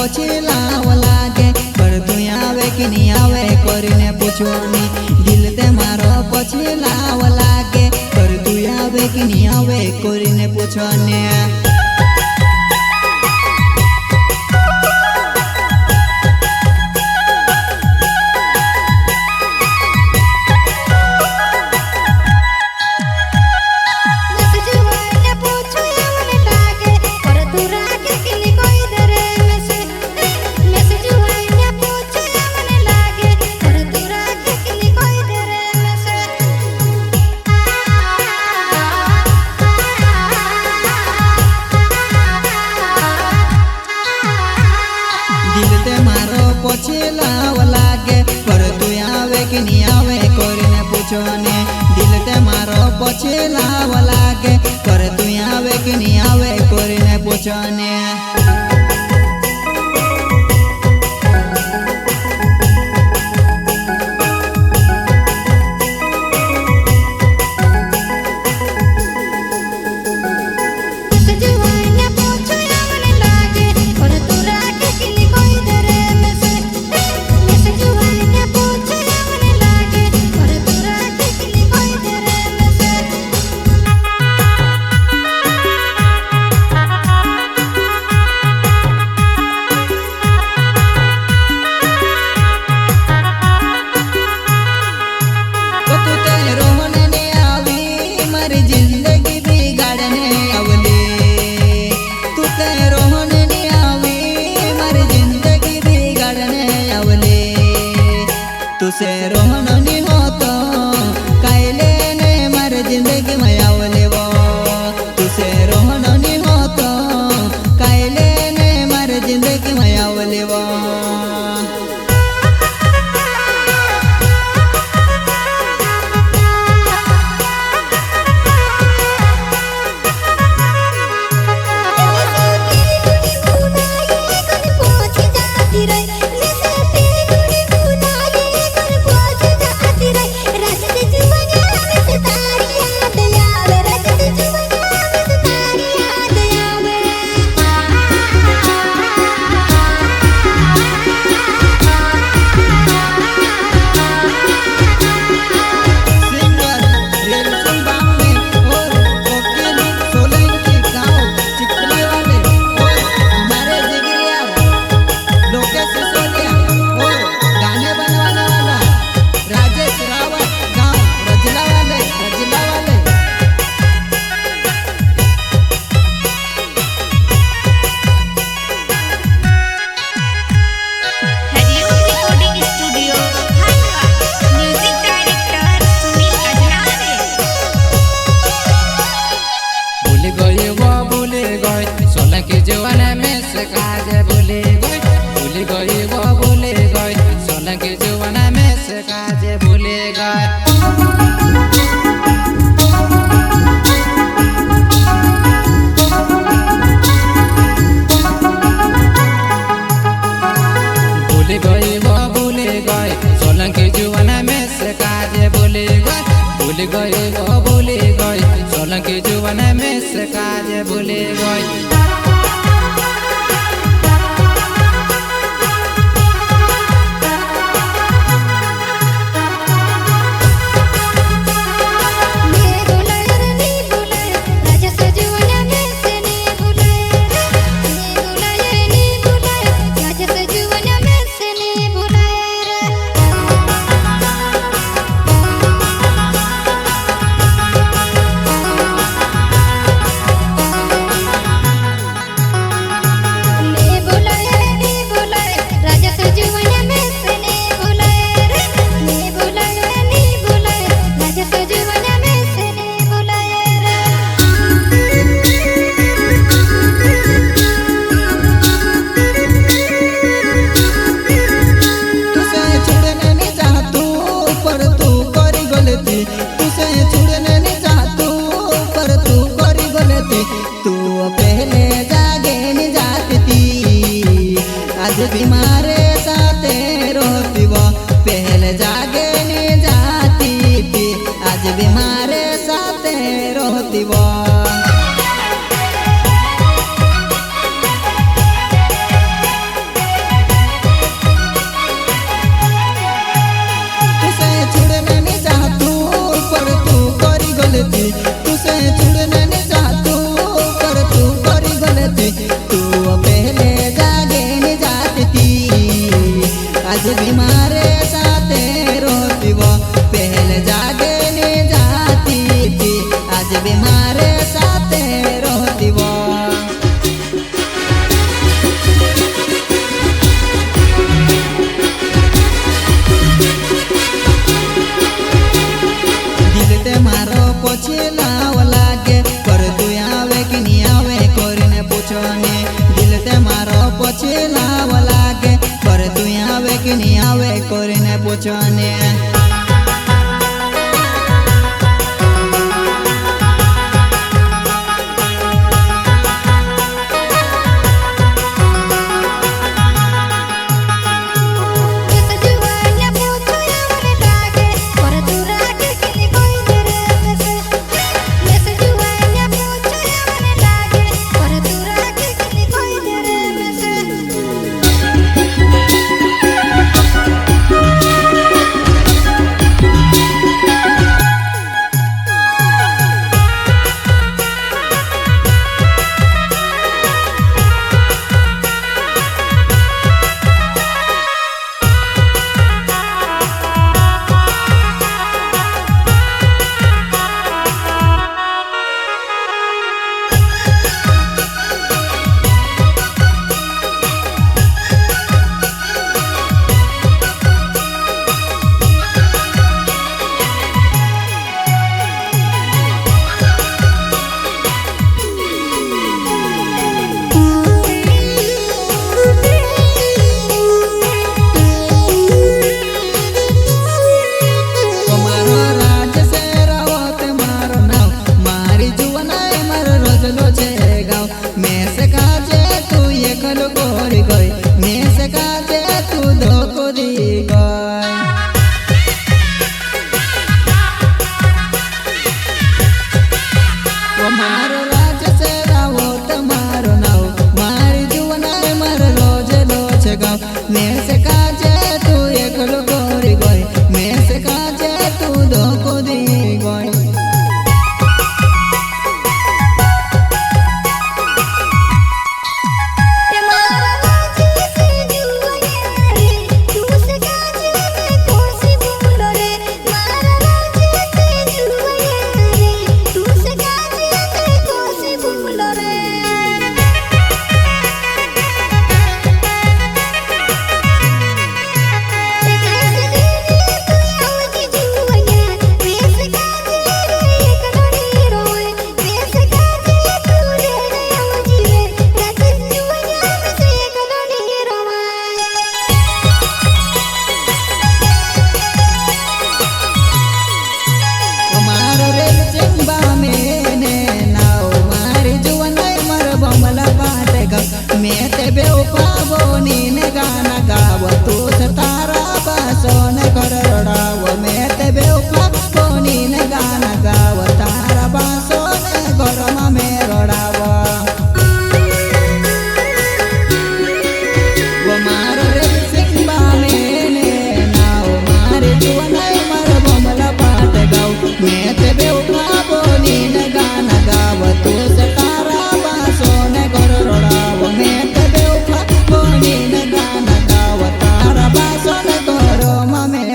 પછી લાવ લાગે પર તું આવે કે નહીં આવે કરીને પૂછવાની દિલ તે મારો પછી લાવ લાગે પર તું આવે કે નહીં આવે કરીને પૂછવાની પછી લાવ લાગે પર તું આવે કે નહીં આવે કરીને પૂછવાને દિલ તે મારો પછી લાવ લાગે પર તું આવે કે નહીં આવે કરીને પૂછવાને थी तू पहले जागे न जाती थी आज भी मारे साथे रोती वो पहले जागे न जाती थी आज भी मारे साथे रोती वो मारो पोछे लाव लागे पर तू आवे कि नहीं आवे कोरीने पूछो ने दिल ते मारो पोछे लाव लागे पर तू आवे कि नहीं आवे कोरीने पूछो ने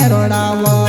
રોડાવો